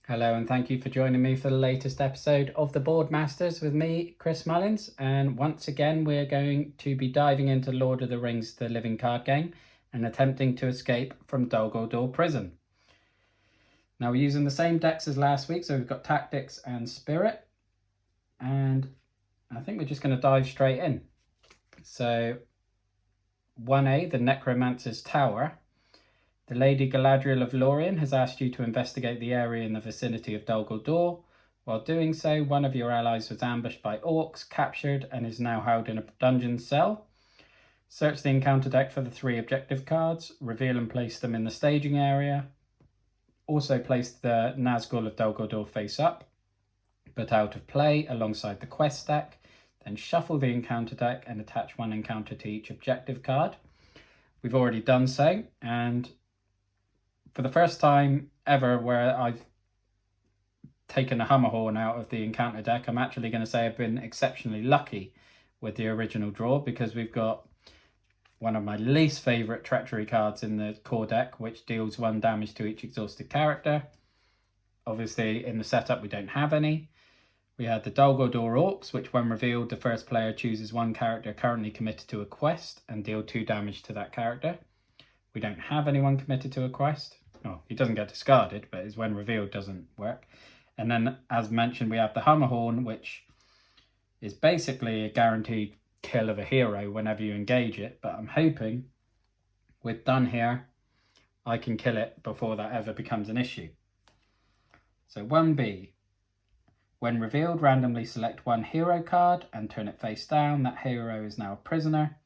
Hello and thank you for joining me for the latest episode of the Board Masters with me, Chris Mullins. And once again, we're going to be diving into Lord of the Rings, the living card game, and attempting to escape from Dol Goldur prison. Now we're using the same decks as last week, so we've got Tactics and Spirit. And I think we're just going to dive straight in. So 1A, the Necromancer's Tower. The Lady Galadriel of Lorien has asked you to investigate the area in the vicinity of Dol Goldur. While doing so, one of your allies was ambushed by orcs, captured, and is now held in a dungeon cell. Search the encounter deck for the 3 objective cards, reveal and place them in the staging area. Also place the Nazgul of Dol Goldur face up, but out of play alongside the quest deck. Then shuffle the encounter deck and attach 1 encounter to each objective card. We've already done so, and for the first time ever where I've taken a Hummerhorn out of the encounter deck, I'm actually going to say I've been exceptionally lucky with the original draw, because we've got one of my least favourite treachery cards in the core deck, which deals 1 damage to each exhausted character. Obviously, in the setup, we don't have any. We had the Dol Goldur Orcs, which when revealed, the first player chooses 1 character currently committed to a quest and deal 2 damage to that character. We don't have anyone committed to a quest. Oh, he doesn't get discarded, but his when revealed doesn't work. And then, as mentioned, we have the Hummerhorn, which is basically a guaranteed kill of a hero whenever you engage it. But I'm hoping with done here, I can kill it before that ever becomes an issue. So 1B. When revealed, randomly select 1 hero card and turn it face down. That hero is now a prisoner.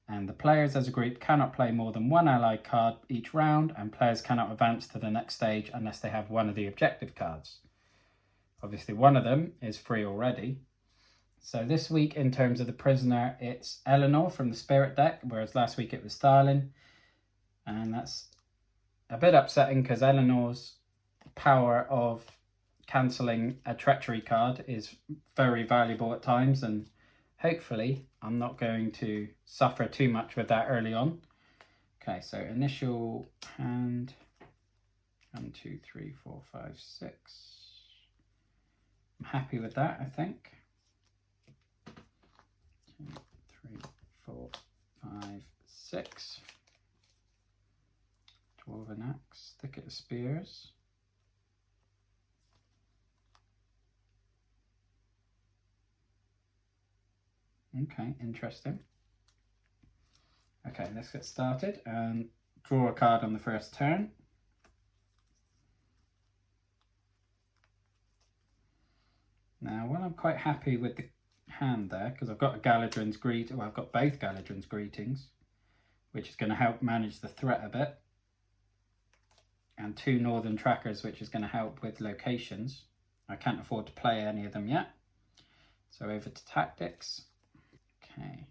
And the players as a group cannot play more than 1 allied card each round, and players cannot advance to the next stage unless they have 1 of the objective cards. Obviously, 1 of them is free already. So this week, in terms of the prisoner, it's Eleanor from the Spirit deck, whereas last week it was Stalin. And that's a bit upsetting because Eleanor's power of cancelling a treachery card is very valuable at times, and hopefully I'm not going to suffer too much with that early on. Okay, so initial hand, 1, 2, 3, 4, 5, 6. I'm happy with that, I think. 2, 3, 4, 5, 6. Dwarven Axe, Thicket of Spears. Okay, interesting. Okay, let's get started and draw a card on the first turn. Now, while I'm quite happy with the hand there, because I've got a Galadrin's Greeting, well, I've got both Galadrin's Greetings, which is going to help manage the threat a bit, and 2 Northern Trackers, which is going to help with locations. I can't afford to play any of them yet. So over to Tactics. Okay,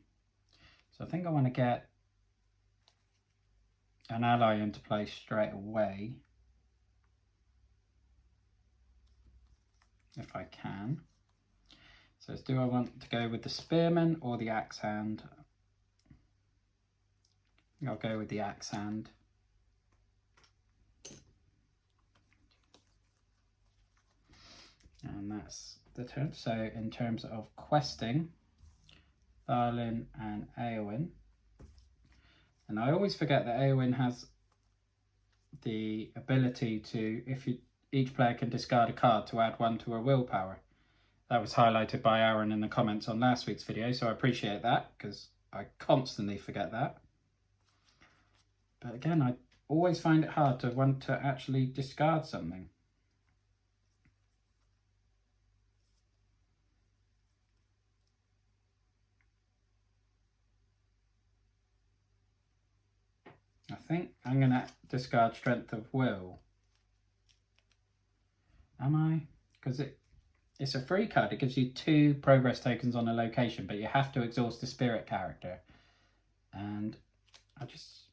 so I think I want to get an ally into play straight away, if I can. So do I want to go with the Spearman or the Axe Hand? I'll go with the Axe Hand. And that's the turn. So in terms of questing, Thalin and Eowyn. And I always forget that Eowyn has the ability to, each player can discard a card to add 1 to her willpower. That was highlighted by Aaron in the comments on last week's video, so I appreciate that, because I constantly forget that. But again, I always find it hard to want to actually discard something. I think I'm going to discard Strength of Will. Am I? Because it's a free card. It gives you 2 progress tokens on a location, but you have to exhaust the spirit character. And I just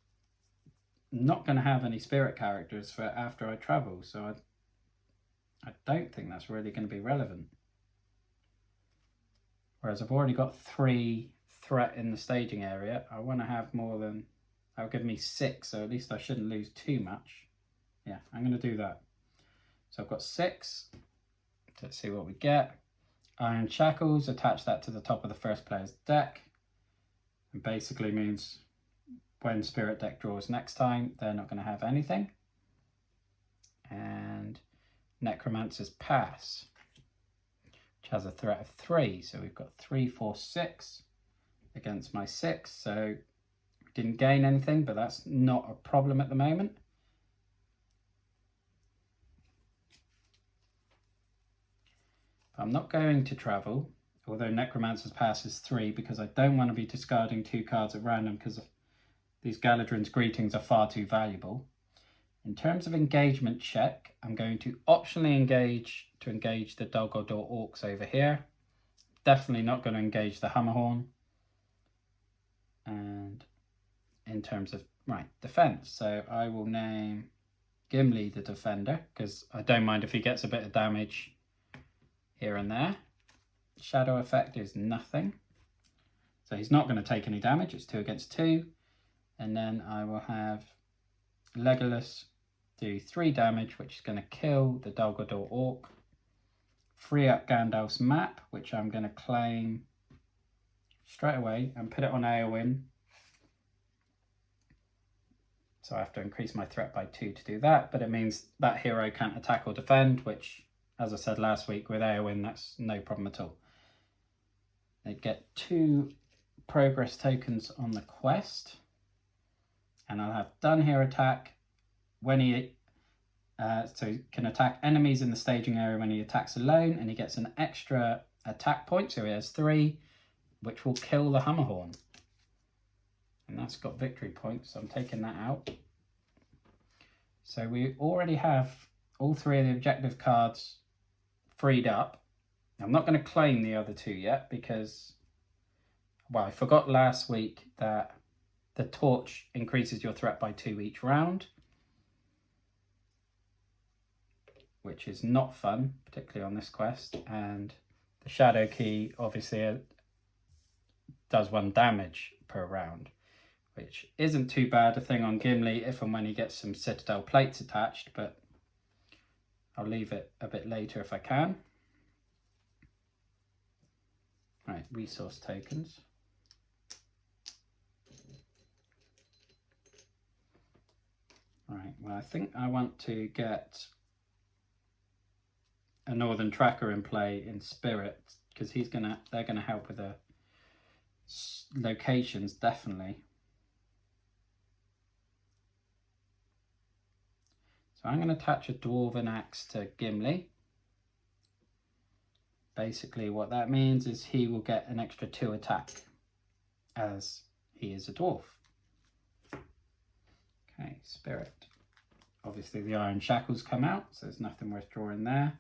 not going to have any spirit characters for after I travel, so I don't think that's really going to be relevant. Whereas I've already got 3 threat in the staging area. I want to have more than, that'll give me 6, so at least I shouldn't lose too much. Yeah, I'm going to do that. So I've got 6. Let's see what we get. Iron Shackles, attach that to the top of the first player's deck. It basically means when Spirit deck draws next time, they're not going to have anything. And Necromancer's Pass, which has a threat of 3. So we've got 3, 4, 6 against my 6. So didn't gain anything, but that's not a problem at the moment. I'm not going to travel, although Necromancer's Pass is 3, because I don't want to be discarding 2 cards at random, because these Galadrin's Greetings are far too valuable. In terms of engagement check, I'm going to optionally engage the Dol Goldur Orcs over here. Definitely not going to engage the Hammerhorn. And in terms of, defense, so I will name Gimli the defender, because I don't mind if he gets a bit of damage here and there. Shadow effect is nothing, so he's not going to take any damage. It's 2 against 2. And then I will have Legolas do 3 damage, which is going to kill the Dol Goldur Orc. Free up Gandalf's map, which I'm going to claim straight away and put it on Éowyn. So I have to increase my threat by 2 to do that, but it means that hero can't attack or defend, which, as I said last week, with Éowyn, that's no problem at all. They get 2 progress tokens on the quest, and I'll have done here attack when he so he can attack enemies in the staging area when he attacks alone, and he gets an extra attack point, so he has 3, which will kill the Hammerhorn, and that's got victory points, so I'm taking that out. So we already have all 3 of the objective cards freed up. I'm not going to claim the other 2 yet, because, well, I forgot last week that the torch increases your threat by 2 each round, which is not fun, particularly on this quest. And the Shadow Key obviously does 1 damage per round, which isn't too bad a thing on Gimli if and when he gets some Citadel plates attached, but I'll leave it a bit later if I can. Right, resource tokens. Right, well, I think I want to get a Northern Tracker in play in Spirit, because they're gonna help with the locations, definitely. So I'm going to attach a Dwarven Axe to Gimli. Basically what that means is he will get an extra 2 attack, as he is a dwarf. Okay, Spirit. Obviously the Iron Shackles come out, so there's nothing worth drawing there.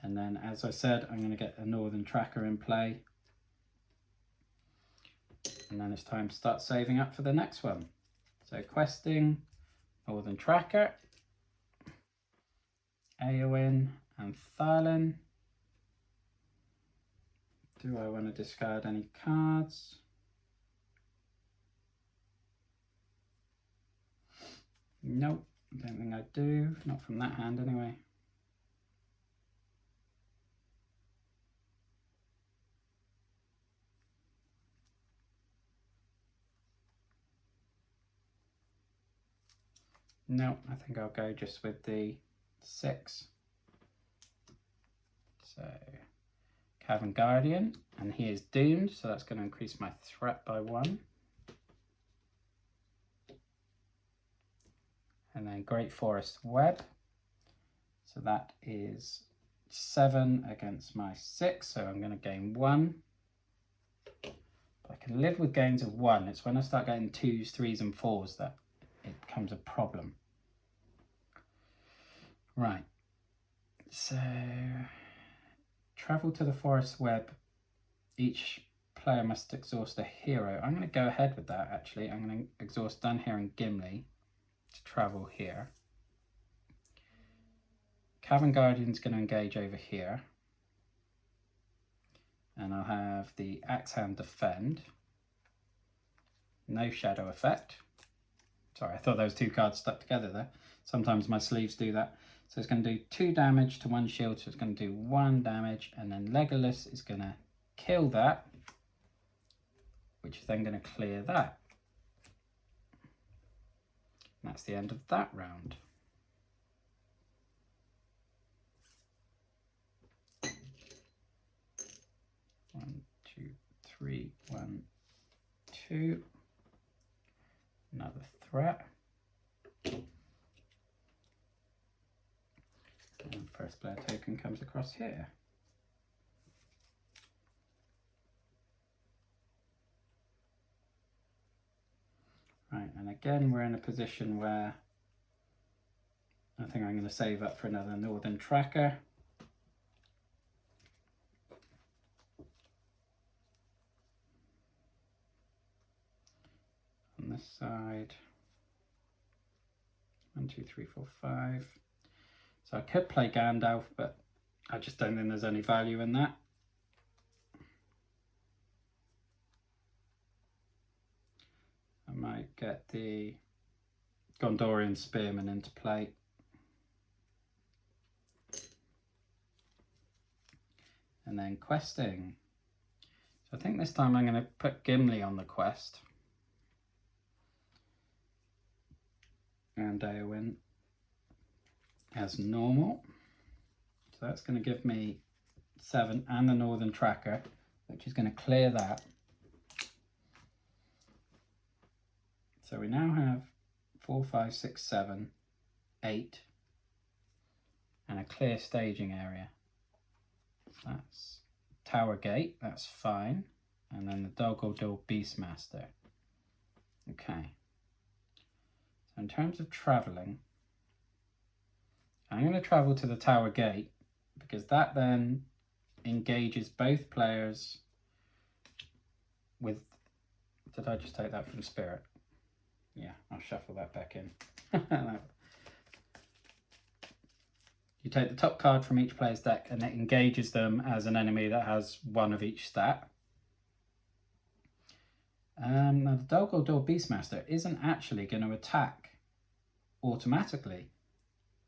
And then, as I said, I'm going to get a Northern Tracker in play. And then it's time to start saving up for the next one. So questing, Northern Tracker, Éowyn and Thalin. Do I want to discard any cards? Nope, I don't think I do. Not from that hand anyway. No, I think I'll go just with the 6. So, Cavern Guardian, and he is doomed, so that's going to increase my threat by 1. And then Great Forest Web, so that is 7 against my 6, so I'm going to gain 1. But I can live with gains of 1. It's when I start getting 2s, 3s and 4s that it becomes a problem. Right, so travel to the Forest Web. Each player must exhaust a hero. I'm going to go ahead with that, actually. I'm going to exhaust Dunhere and Gimli to travel here. Cavern Guardian's going to engage over here. And I'll have the Axe Hand defend. No shadow effect. Sorry, I thought those 2 cards stuck together there. Sometimes my sleeves do that. So it's going to do 2 damage to 1 shield, so it's going to do 1 damage, and then Legolas is going to kill that, which is then going to clear that. And that's the end of that round. One, two, three, 1, 2. Another threat. And first player token comes across here. Right, and again we're in a position where I think I'm going to save up for another Northern Tracker. On this side, 1, 2, 3, 4, 5. So I could play Gandalf, but I just don't think there's any value in that. I might get the Gondorian Spearman into play. And then questing. So I think this time I'm going to put Gimli on the quest. And Eowyn as normal. So that's going to give me 7 and the Northern Tracker, which is going to clear that. So we now have 4, 5, 6, 7, 8, and a clear staging area. That's Tower Gate, that's fine. And then the Dol Goldur Beastmaster. Okay. So in terms of travelling, I'm going to travel to the Tower Gate because that then engages both players with... Did I just take that from Spirit? Yeah, I'll shuffle that back in. You take the top card from each player's deck and it engages them as an enemy that has 1 of each stat. Now the Dol Goldur Beastmaster isn't actually going to attack automatically,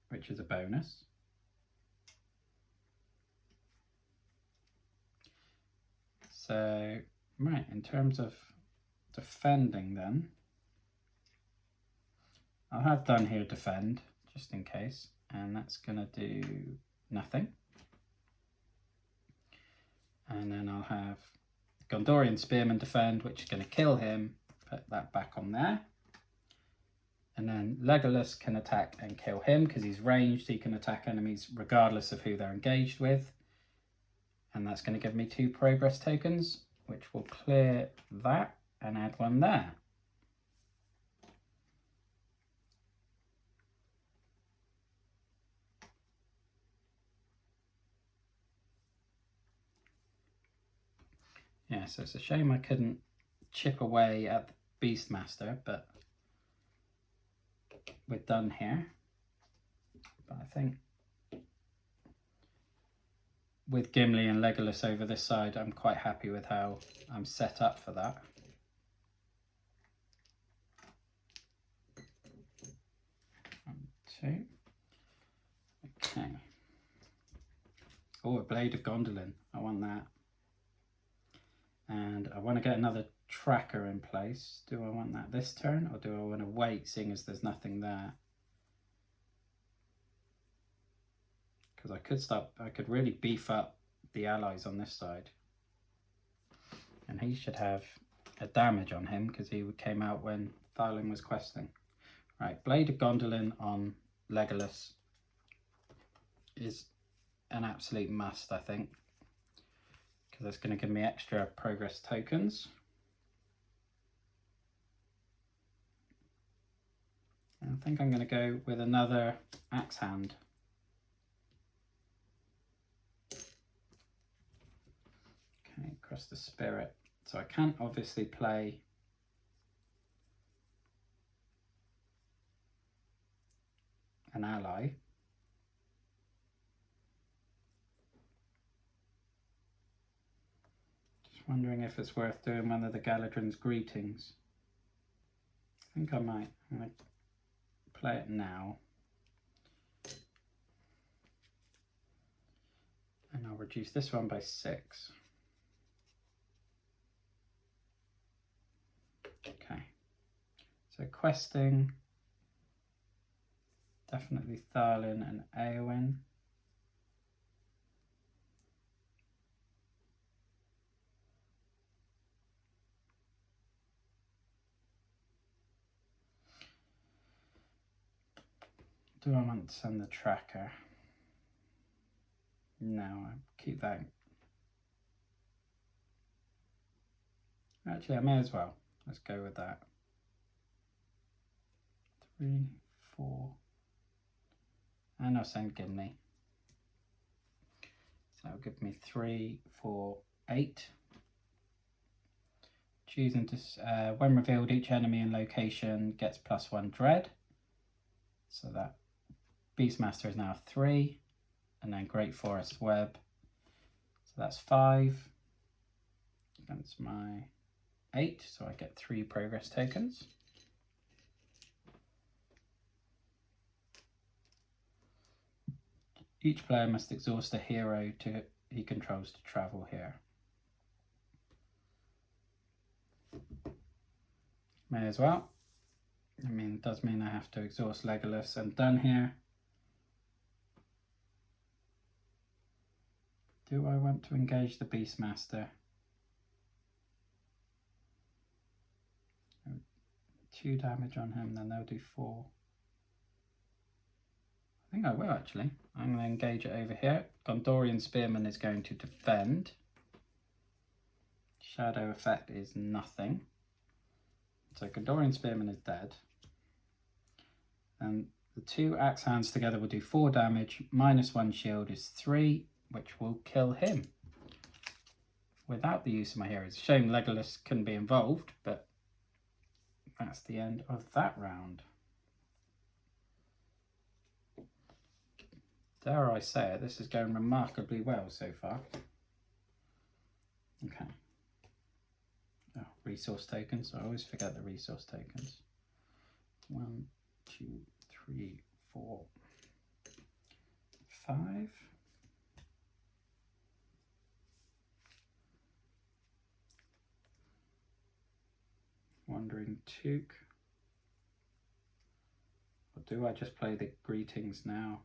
which is a bonus. So, right, in terms of defending then, I'll have done here defend, just in case, and that's going to do nothing. And then I'll have Gondorian Spearman defend, which is going to kill him, put that back on there. And then Legolas can attack and kill him because he's ranged. He can attack enemies regardless of who they're engaged with. And that's going to give me 2 progress tokens, which will clear that and add 1 there. Yeah, so it's a shame I couldn't chip away at the Beastmaster, but we're done here. But I think with Gimli and Legolas over this side, I'm quite happy with how I'm set up for that. One, 2. Okay. Oh, a Blade of Gondolin. I want that. And I want to get another tracker in place. Do I want that this turn or do I want to wait, seeing as there's nothing there? Because I could really beef up the allies on this side. And he should have a damage on him because he came out when Thylin was questing. Right, Blade of Gondolin on Legolas is an absolute must, I think. Because that's going to give me extra progress tokens. And I think I'm going to go with another Axe Hand. Okay, across the Spirit. So I can't obviously play an ally. Just wondering if it's worth doing one of the Galadrin's Greetings. I think I might. I'm going to play it now. reduce this one by 6. Okay, so questing, definitely Tharlin and Eowyn. Do I want to send the tracker? No, I'll keep that. Actually, I may as well. Let's go with that. 3, 4, and I'll send Gimli. So that'll give me 3, 4, 8. Choosing to, when revealed, each enemy and location gets +1 dread. So that Beastmaster is now 3, and then Great Forest Web. So that's 5 against my 8, so I get 3 progress tokens. Each player must exhaust a hero he controls to travel here. May as well. I mean, it does mean I have to exhaust Legolas and done here. Do I want to engage the Beastmaster? 2 damage on him, then they'll do 4. I think I will actually. I'm going to engage it over here. Gondorian Spearman is going to defend. Shadow effect is nothing. So Gondorian Spearman is dead. And the 2 axe hands together will do 4 damage. -1 shield is 3, which will kill him. Without the use of my heroes. Shame Legolas couldn't be involved, but that's the end of that round. Dare I say it, this is going remarkably well so far. Okay. Oh, resource tokens. I always forget the resource tokens. 1, 2, 3, 4, 5. Wandering Took. Or do I just play the Greetings now?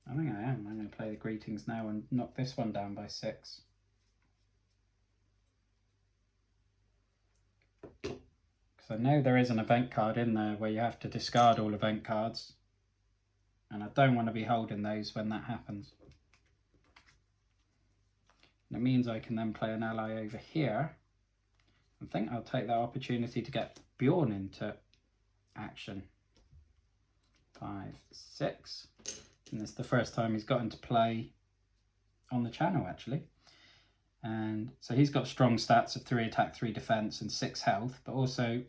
I think I am. I'm going to play the Greetings now and knock this one down by 6. Because I know there is an event card in there where you have to discard all event cards. And I don't want to be holding those when that happens. And it means I can then play an ally over here. I think I'll take that opportunity to get Bjorn into action. 5, 6. And it's the first time he's got into play on the channel, actually. And so he's got strong stats of 3 attack, 3 defense, and 6 health. But also,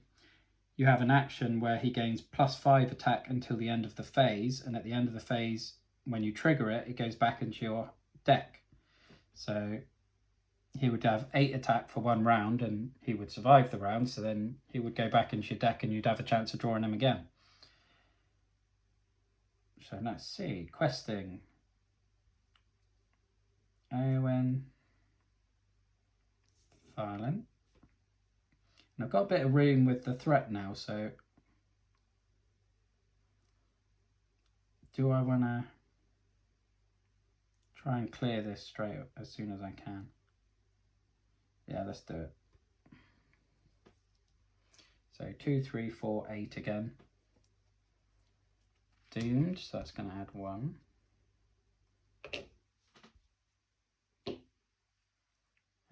you have an action where he gains +5 attack until the end of the phase. And at the end of the phase, when you trigger it, it goes back into your deck. So he would have 8 attack for 1 round, and he would survive the round. So then he would go back into your deck, and you'd have a chance of drawing him again. So let's see, questing. Eowyn. Tharlin. And I've got a bit of room with the threat now, so do I want to try and clear this straight up as soon as I can? Yeah, let's do it. So 2, 3, 4, 8 again. Doomed, so that's going to add 1.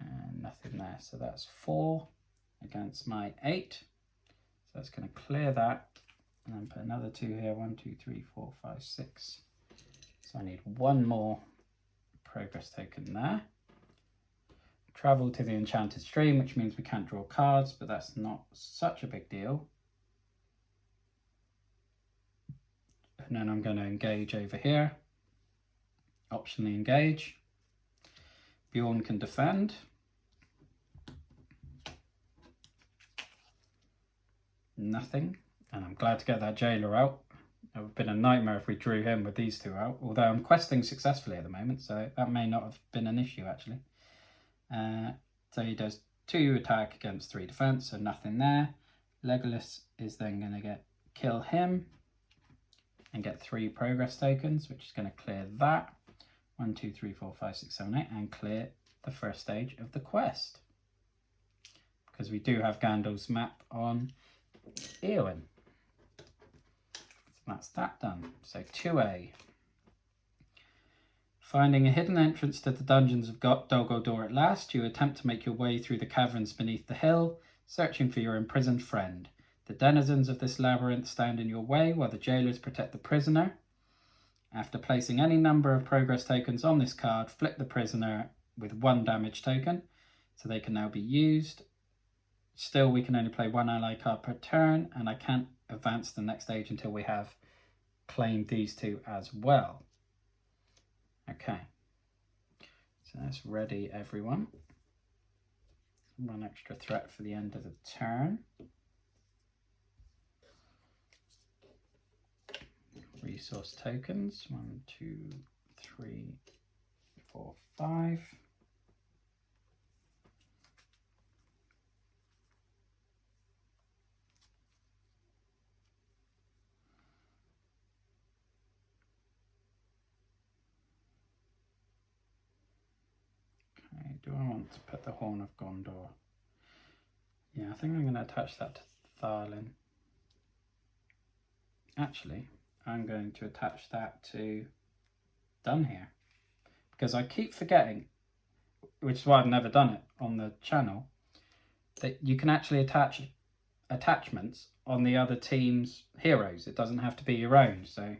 And nothing there, so that's 4 against my 8. So that's going to clear that. And then put another 2 here. 1, 2, 3, 4, 5, 6. So I need 1 more progress token there. Travel to the Enchanted Stream, which means we can't draw cards, but that's not such a big deal. And then I'm going to engage over here. Optionally engage. Bjorn can defend. Nothing. And I'm glad to get that jailer out. It would have been a nightmare if we drew him with these two out, although I'm questing successfully at the moment, so that may not have been an issue actually. So he does 2 attack against 3 defense, so nothing there. Legolas is then going to kill him and get 3 progress tokens, which is going to clear that. 1, 2, 3, 4, 5, 6, 7, 8, and clear the first stage of the quest. Because we do have Gandalf's map on Eowyn. So that's that done. So 2A. Finding a hidden entrance to the dungeons of Dol Goldur at last, you attempt to make your way through the caverns beneath the hill, searching for your imprisoned friend. The denizens of this labyrinth stand in your way while the jailers protect the prisoner. After placing any number of progress tokens on this card, flip the prisoner with 1 damage token, so they can now be used. Still, we can only play 1 ally card per turn, and I can't advance to the next stage until we have claimed these 2 as well. Okay, so that's ready, everyone. 1 extra threat for the end of the turn. Resource tokens, 1, 2, 3, 4, 5. Okay, do I want to put the Horn of Gondor? Yeah, I think I'm going to attach that to Tharlin. Actually, I'm going to attach that to Dunhere, because I keep forgetting, which is why I've never done it on the channel, that you can actually attach attachments on the other team's heroes. It doesn't have to be your own, so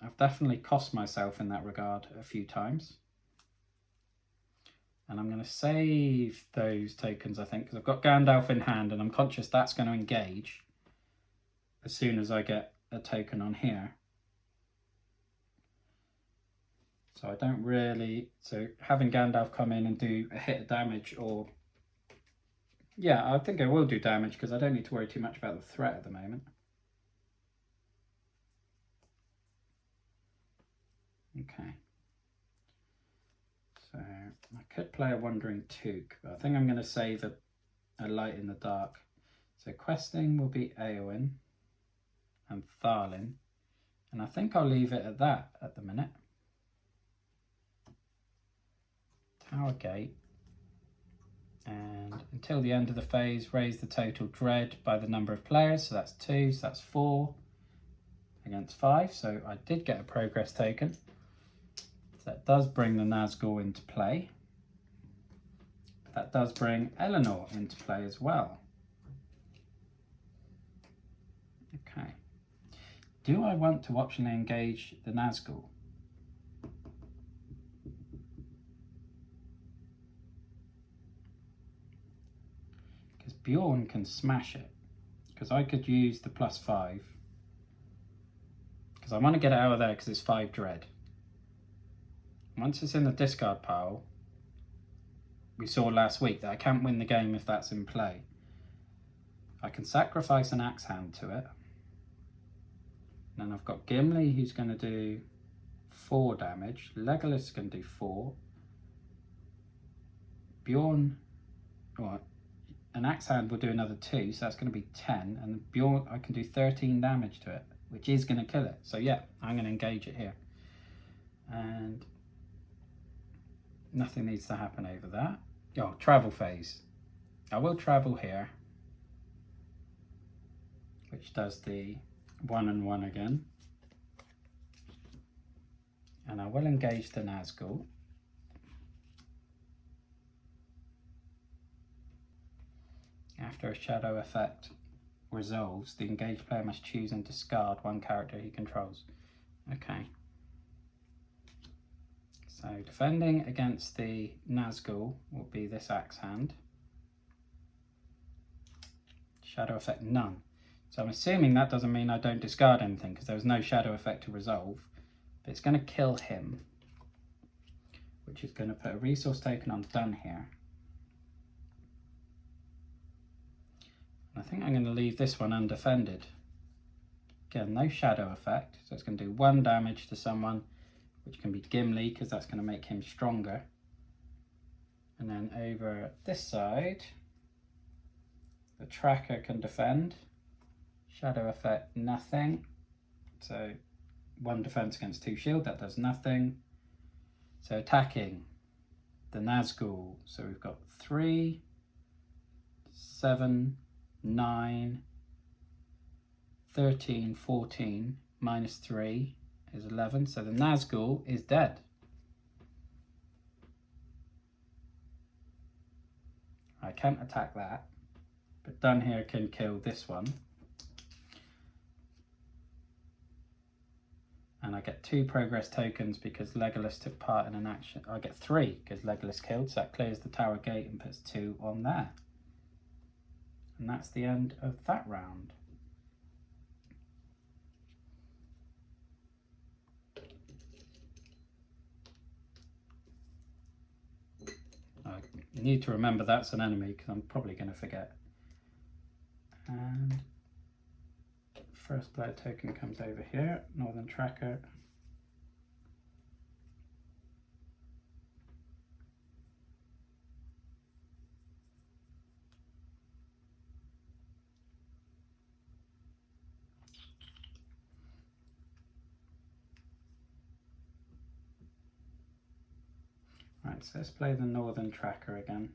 I've definitely cost myself in that regard a few times. And I'm going to save those tokens, I think, because I've got Gandalf in hand and I'm conscious that's going to engage as soon as I get a token on here. So I don't really, so having Gandalf come in and do a hit of damage, or yeah, I think I will do damage because I don't need to worry too much about the threat at the moment. Okay. So I could play a Wandering Took, but I think I'm going to save a Light in the Dark. So questing will be Eowyn and Tharlin, and I think I'll leave it at that at the minute. Tower Gate, and until the end of the phase, raise the total dread by the number of players, so that's 2, so that's 4 against 5, so I did get a progress token. So that does bring the Nazgul into play. That does bring Eleanor into play as well. Okay. Do I want to optionally engage the Nazgul? Because Bjorn can smash it. Because I could use the +5. Because I want to get it out of there because it's 5 dread. Once it's in the discard pile, we saw last week that I can't win the game if that's in play. I can sacrifice an axe hand to it. And then I've got Gimli, who's going to do 4 damage. Legolas is going to do 4. Bjorn, well, an axe hand will do another 2, so that's going to be 10. And Bjorn, I can do 13 damage to it, which is going to kill it. So yeah, I'm going to engage it here. And nothing needs to happen over that. Oh, travel phase. I will travel here, which does the 1 and 1 again. And I will engage the Nazgul. After a shadow effect resolves, the engaged player must choose and discard 1 character he controls. Okay. So defending against the Nazgul will be this axe hand. Shadow effect none. So I'm assuming that doesn't mean I don't discard anything because there was no shadow effect to resolve. But it's going to kill him, which is going to put a resource token on done here. And I think I'm going to leave this one undefended. Again, no shadow effect, so it's going to do 1 damage to someone, which can be Gimli, because that's going to make him stronger. And then over this side, the tracker can defend. Shadow effect, nothing. So 1 defense against 2 shield, that does nothing. So attacking the Nazgul, so we've got 3, 7, 9, 13, 14, minus 3 is 11. So the Nazgul is dead. I can't attack that, but Done Here can kill this one. And I get 2 progress tokens because Legolas took part in an action. I get 3 because Legolas killed, so that clears the tower gate and puts 2 on there. And that's the end of that round. I need to remember that's an enemy because I'm probably going to forget. And first player token comes over here, Northern Tracker. Right, so let's play the Northern Tracker again.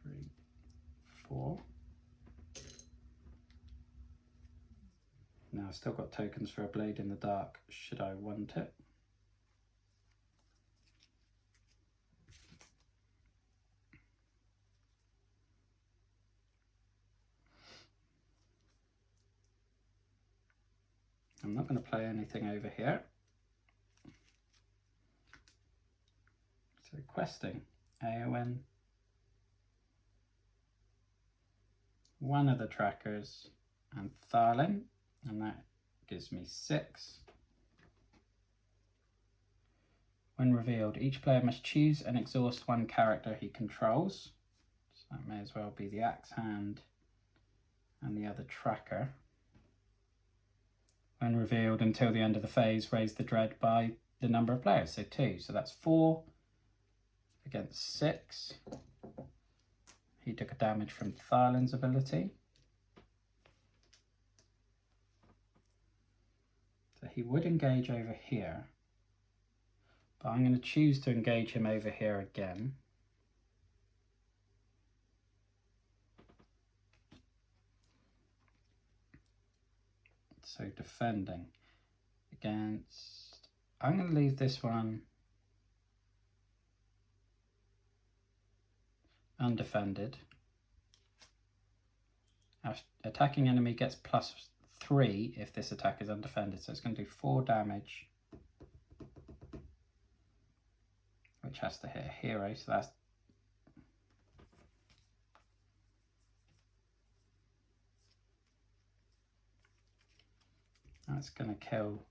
2, 3, 4. Now I've still got tokens for a Blade in the Dark, should I want it. I'm not going to play anything over here. So questing, Eowyn, one of the trackers, and Tharlin, and that gives me 6. When revealed, each player must choose and exhaust 1 character he controls. So that may as well be the Axe Hand and the other tracker. When revealed, until the end of the phase, raise the dread by the number of players, so 2. So that's 4 against 6. He took a damage from Tharlin's ability. So he would engage over here, but I'm going to choose to engage him over here again. So defending against, I'm going to leave this one undefended. Our attacking enemy gets +3 if this attack is undefended, so it's going to do 4 damage, which has to hit a hero, so that's going to kill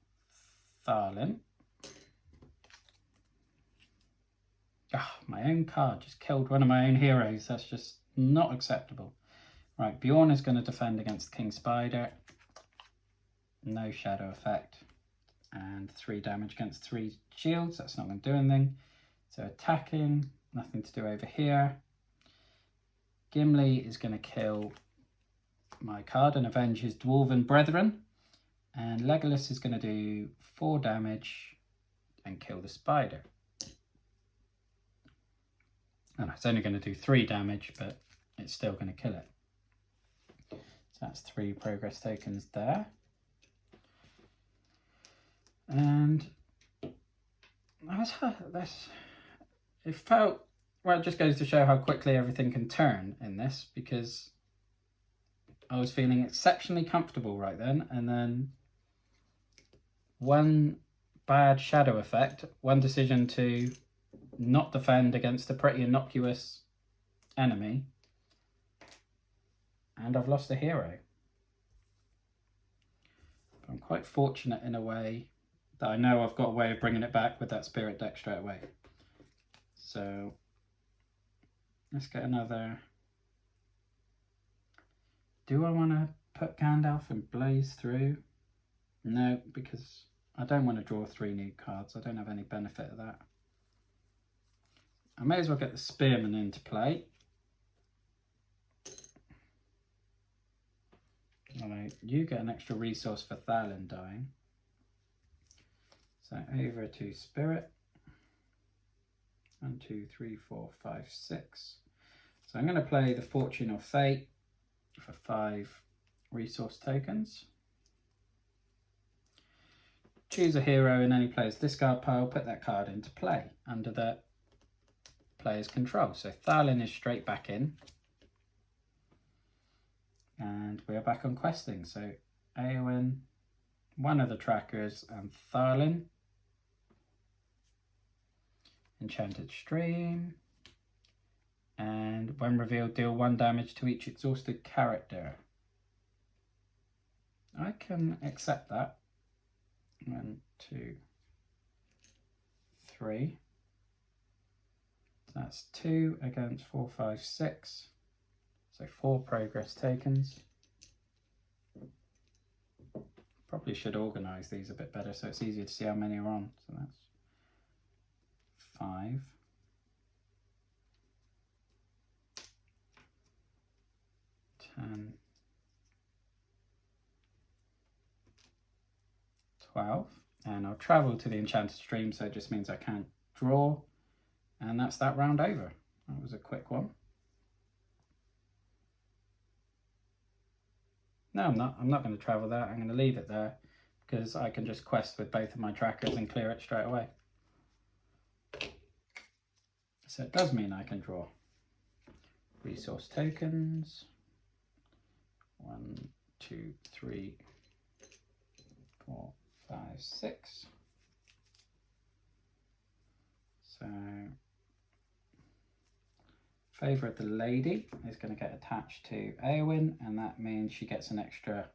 Tharlin. Ah, my own card just killed one of my own heroes. That's just not acceptable. Right, Bjorn is going to defend against King Spider. No shadow effect. And 3 damage against 3 shields. That's not going to do anything. So attacking, nothing to do over here. Gimli is going to kill my card and avenge his dwarven brethren. And Legolas is going to do 4 damage and kill the spider. And it's only going to do 3 damage, but it's still going to kill it. So that's 3 progress tokens there. And it felt, well, it just goes to show how quickly everything can turn in this, because I was feeling exceptionally comfortable right then, and then one bad shadow effect, one decision to not defend against a pretty innocuous enemy, and I've lost a hero. But I'm quite fortunate in a way that I know I've got a way of bringing it back with that spirit deck straight away. So let's get another Do I want to put Gandalf and Blaze through? No, because I don't want to draw 3 new cards. I don't have any benefit of that. I may as well get the Spearman into play. Although you get an extra resource for Thalin dying. So over to Spirit. 1, 2, 3, 4, 5, 6. So I'm going to play the Fortune or Fate for 5 resource tokens. Choose a hero in any player's discard pile, put that card into play under the player's control. So Thalin is straight back in. And we are back on questing. So Eowyn, one of the trackers, and Thalin. Enchanted Stream. And when revealed, deal 1 damage to each exhausted character. I can accept that. 1, 2, 3. So that's 2 against 4, 5, 6. So 4 progress tokens. Probably should organise these a bit better so it's easier to see how many are on. So that's 5. 10. 12. And I'll travel to the Enchanted Stream, so it just means I can't draw. And that's that round over. That was a quick one. No, I'm not going to travel that. I'm going to leave it there because I can just quest with both of my trackers and clear it straight away. So it does mean I can draw resource tokens. 1, 2, 3, 4, 5, 6. So Favour of the Lady is going to get attached to Eowyn, and that means she gets an extra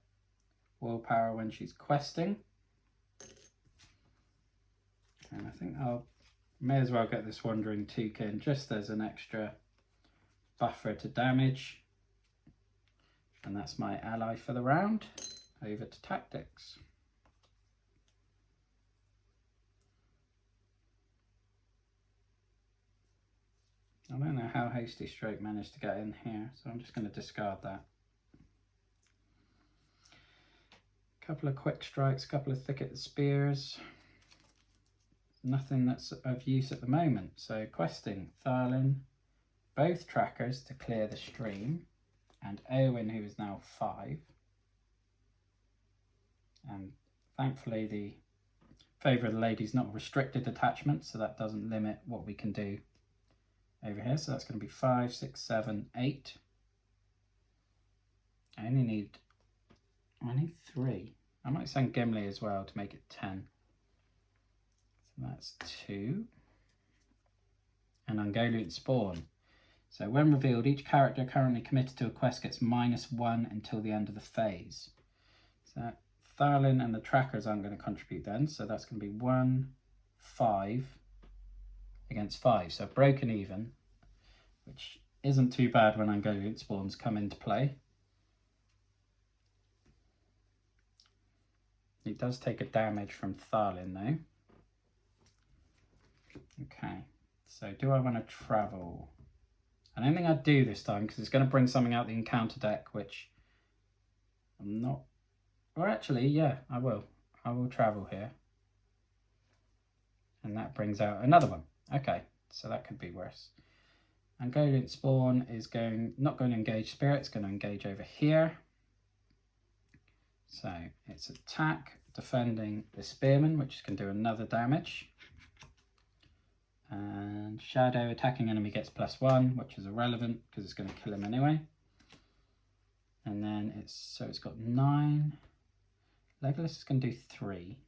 willpower when she's questing. And I think I'll may as well get this Wandering Toucan just as an extra buffer to damage. And that's my ally for the round. Over to tactics. I don't know how Hasty Stroke managed to get in here, so I'm just going to discard that. Couple of quick strikes, couple of thicket spears. Nothing that's of use at the moment. So questing, Thalin, both trackers to clear the stream, and Eowyn, who is now 5. And thankfully the Favour of the Lady is not a restricted attachment, so that doesn't limit what we can do over here. So that's going to be 5, 6, 7, 8. I need 3. I might send Gimli as well to make it 10. So that's 2. And Ungoliant Spawn. So when revealed, each character currently committed to a quest gets -1 until the end of the phase. So Thalin and the trackers aren't going to contribute then. So that's going to be 1, 5 against 5. So broken even, which isn't too bad when Ungoliant Spawns come into play. It does take a damage from Thalin though. Okay, so do I want to travel? I don't think I'd do this time because it's going to bring something out the encounter deck, which I'm not... Or actually, yeah, I will. I will travel here. And that brings out another one. Okay, so that could be worse. Ungoliant Spawn is not going to engage Spirit, it's going to engage over here. So it's attack, defending the Spearman, which can do another damage. And Shadow, attacking enemy gets +1, which is irrelevant because it's going to kill him anyway. And then it's got 9. Legolas is going to do 3.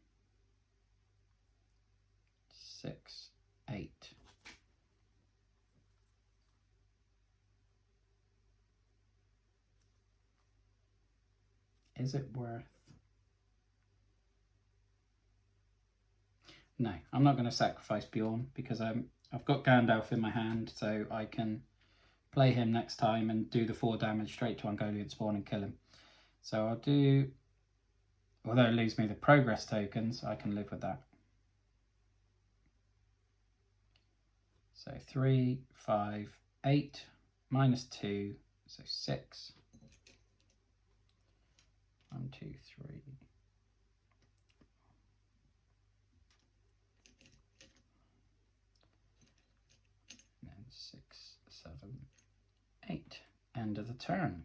6, 8. Is it worth? No, I'm not going to sacrifice Bjorn because I've got Gandalf in my hand, so I can play him next time and do the 4 damage straight to Ungoliant Spawn and kill him. So I'll do, although it leaves me the progress tokens, I can live with that. So 3, 5, 8, -2, so 6. 1, 2, 3. And then 6, 7, 8. End of the turn.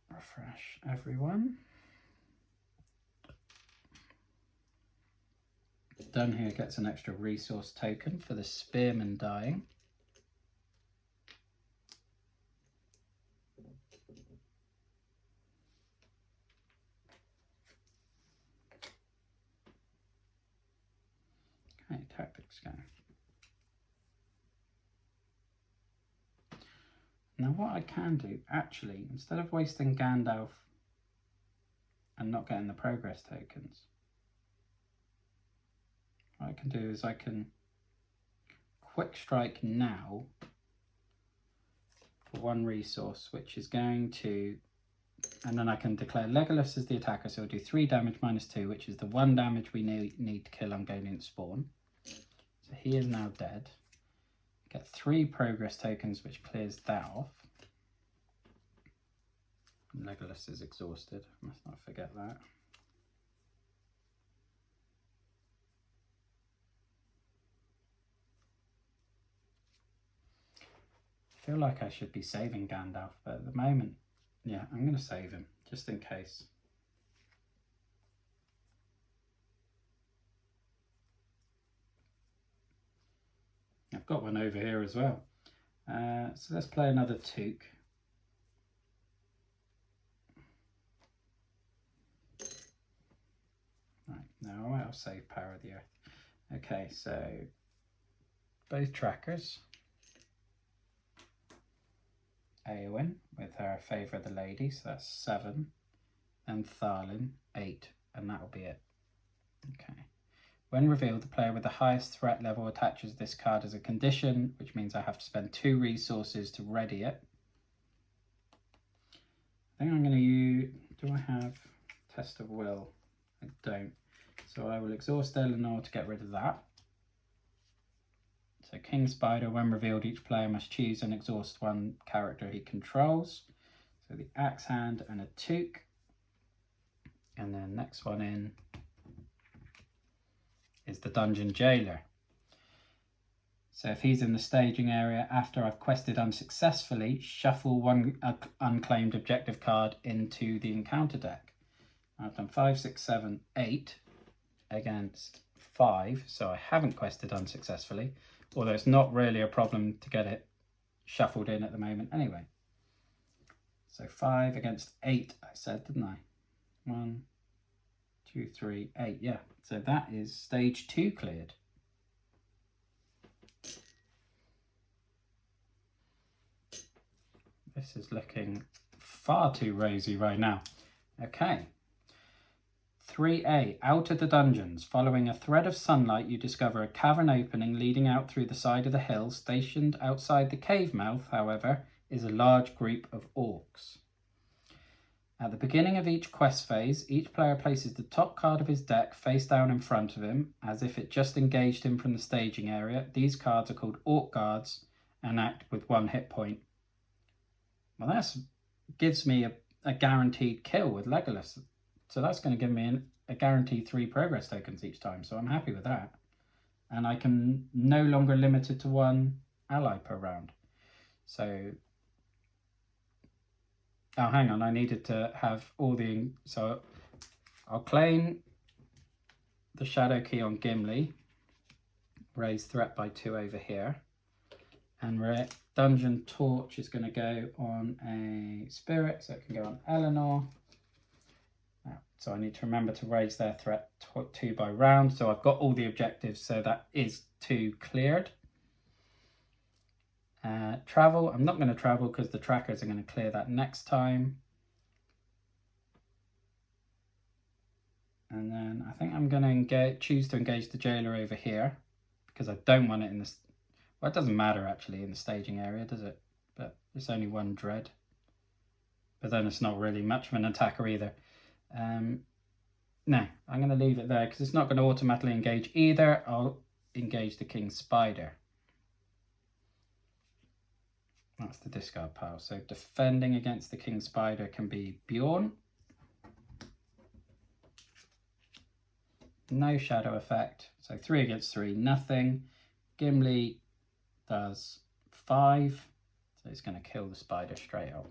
Refresh everyone. Done here gets an extra resource token for the spearman dying. Okay, tactics go. Now what I can do, actually, instead of wasting Gandalf and not getting the progress tokens, what I can do is I can quick strike now for 1 resource, which is going to, and then I can declare Legolas as the attacker, so I'll do 3 damage -2, which is the 1 damage we need to kill Ungoliant Spawn. So he is now dead. Get 3 progress tokens, which clears that off. Legolas is exhausted, must not forget that. I feel like I should be saving Gandalf, but at the moment, yeah, I'm going to save him, just in case. I've got one over here as well. So let's play another Took. Right, now I'll save Power of the Earth. Okay, so both trackers. Eowyn with her Favour of the Lady, so that's 7. And Tharlin, 8, and that'll be it. Okay. When revealed, the player with the highest threat level attaches this card as a condition, which means I have to spend 2 resources to ready it. I think I'm going to use, do I have Test of Will? I don't. So I will exhaust Eleanor to get rid of that. So King Spider, when revealed, each player must choose and exhaust 1 character he controls. So the Axe Hand and a Took. And then next one in is the Dungeon Jailer. So if he's in the staging area after I've quested unsuccessfully, shuffle 1 unclaimed objective card into the encounter deck. I've done 5, 6, 7, 8 against 5, so I haven't quested unsuccessfully, although it's not really a problem to get it shuffled in at the moment anyway. So 5 against 8, I said, didn't I? 1, 2, 3, 8, yeah. So that is stage 2 cleared. This is looking far too rosy right now. Okay. 3A, out of the dungeons. Following a thread of sunlight, you discover a cavern opening leading out through the side of the hill. Stationed outside the cave mouth, however, is a large group of orcs. At the beginning of each quest phase, each player places the top card of his deck face down in front of him, as if it just engaged him from the staging area. These cards are called Orc Guards and act with 1 hit point. Well, that gives me a guaranteed kill with Legolas. So that's going to give me a guaranteed 3 progress tokens each time, so I'm happy with that. And I can no longer limit it to 1 ally per round. So... oh, hang on, I needed to have all the... so I'll claim the Shadow Key on Gimli, raise threat by 2 over here, and Dungeon Torch is going to go on a Spirit, so it can go on Eleanor. So I need to remember to raise their threat 2 by round, so I've got all the objectives, so that is 2 cleared. Travel, I'm not going to travel because the trackers are going to clear that next time. And then I think I'm going to choose to engage the jailer over here, because I don't want it in this. Well, it doesn't matter actually in the staging area, does it? But it's only one dread. But then it's not really much of an attacker either. No, I'm going to leave it there because it's not going to automatically engage either. I'll engage the King Spider. That's the discard pile. So defending against the King Spider can be Bjorn. No shadow effect. So 3 against 3, nothing. Gimli does 5. So it's going to kill the spider straight up.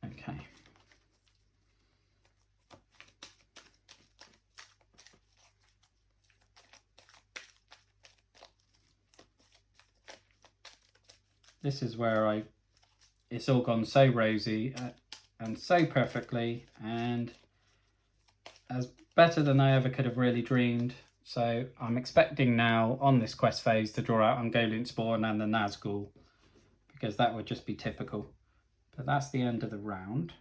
Okay. This is where it's all gone so rosy and so perfectly and as better than I ever could have really dreamed. So I'm expecting now on this quest phase to draw out Ungoliant Spawn and the Nazgul, because that would just be typical. But that's the end of the round.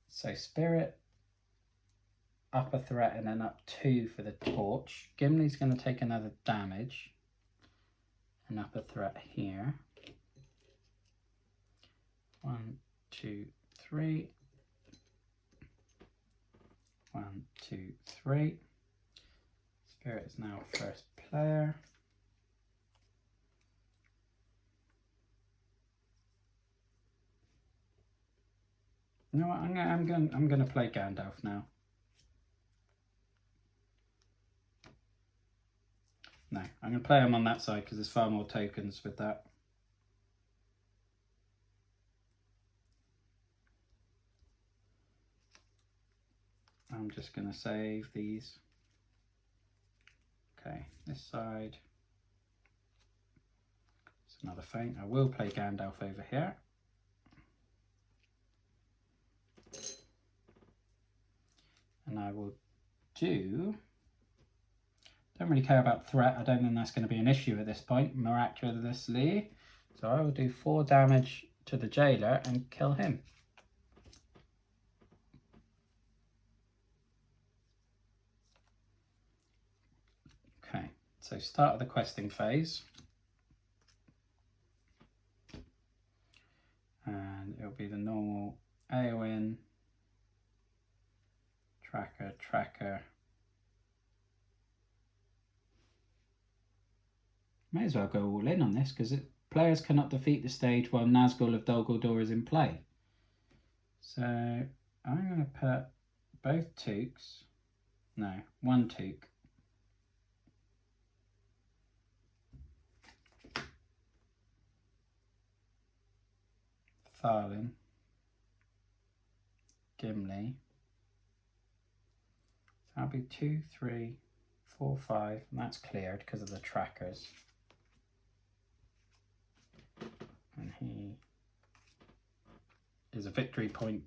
So Spirit, up a threat and then up 2 for the torch. Gimli's going to take another damage and up a threat here. 1, 2, 3. 1, 2, 3. Spirit is now first player. You know what? I'm going to play Gandalf now. No, I'm going to play him on that side because there's far more tokens with that. I'm just going to save these. Okay, this side. It's another feint. I will play Gandalf over here. And I will do... Don't really care about threat. I don't think that's going to be an issue at this point, miraculously. So I will do 4 damage to the jailer and kill him. Okay, so start of the questing phase. And it'll be the normal Eowyn, tracker. May as well go all in on this because players cannot defeat the stage while Nazgul of Dol Goldur is in play. So I'm going to put both toques, no, one toque. Tharlin, Gimli. So that'll be 2, 3, 4, 5, and that's cleared because of the trackers. And he is a victory point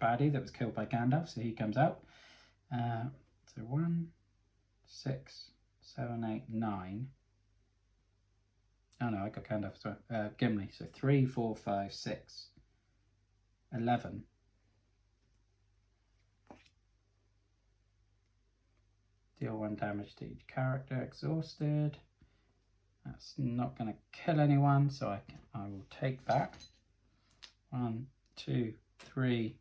baddie that was killed by Gandalf, so he comes out. So 1, 6, 7, 8, 9. Oh no, I got Gandalf as well. Gimli, so 3, 4, 5, 6, 11. Deal 1 damage to each character, exhausted. That's not going to kill anyone, so I will take that. 1, 2, 3,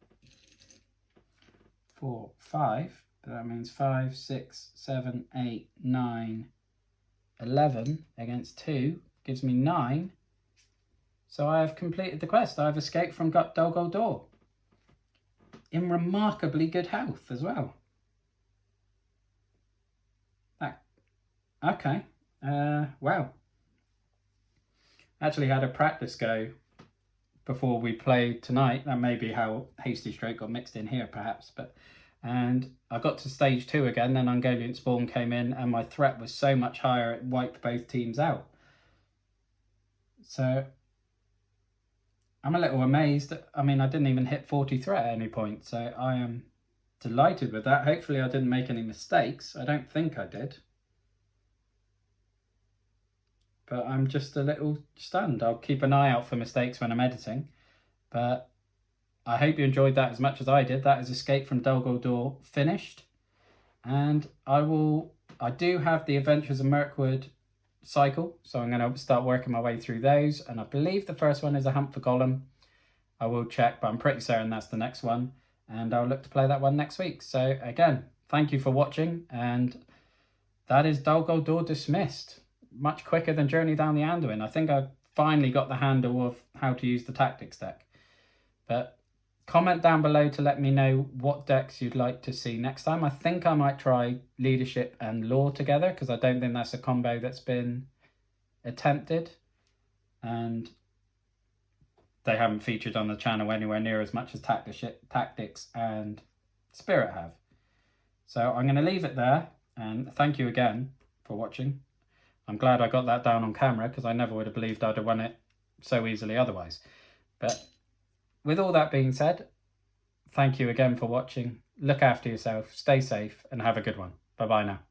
4, 5. But that means 5, 6, 7, 8, 9, 11 against 2 gives me 9. So I have completed the quest. I have escaped from Dol Goldur in remarkably good health as well. Okay. Wow. Actually had a practice go before we played tonight. That may be how Hasty Stroke got mixed in here, perhaps. And I got to stage 2 again, then Ungoliant Spawn came in, and my threat was so much higher it wiped both teams out. So I'm a little amazed. I mean, I didn't even hit 40 threat at any point, so I am delighted with that. Hopefully I didn't make any mistakes. I don't think I did. But I'm just a little stunned. I'll keep an eye out for mistakes when I'm editing. But I hope you enjoyed that as much as I did. That is Escape from Dol Goldur finished. And I do have the Adventures of Mirkwood cycle, so I'm going to start working my way through those. And I believe the first one is a Hunt for Gollum. I will check, but I'm pretty certain that's the next one. And I'll look to play that one next week. So again, thank you for watching. And that is Dol Goldur dismissed. Much quicker than Journey Down the Anduin. I think I finally got the handle of how to use the tactics deck. But comment down below to let me know what decks you'd like to see next time. I think I might try Leadership and Law together, because I don't think that's a combo that's been attempted. And they haven't featured on the channel anywhere near as much as Tactics and Spirit have. So I'm going to leave it there, and thank you again for watching. I'm glad I got that down on camera, because I never would have believed I'd have won it so easily otherwise. But with all that being said, thank you again for watching. Look after yourself, stay safe, and have a good one. Bye-bye now.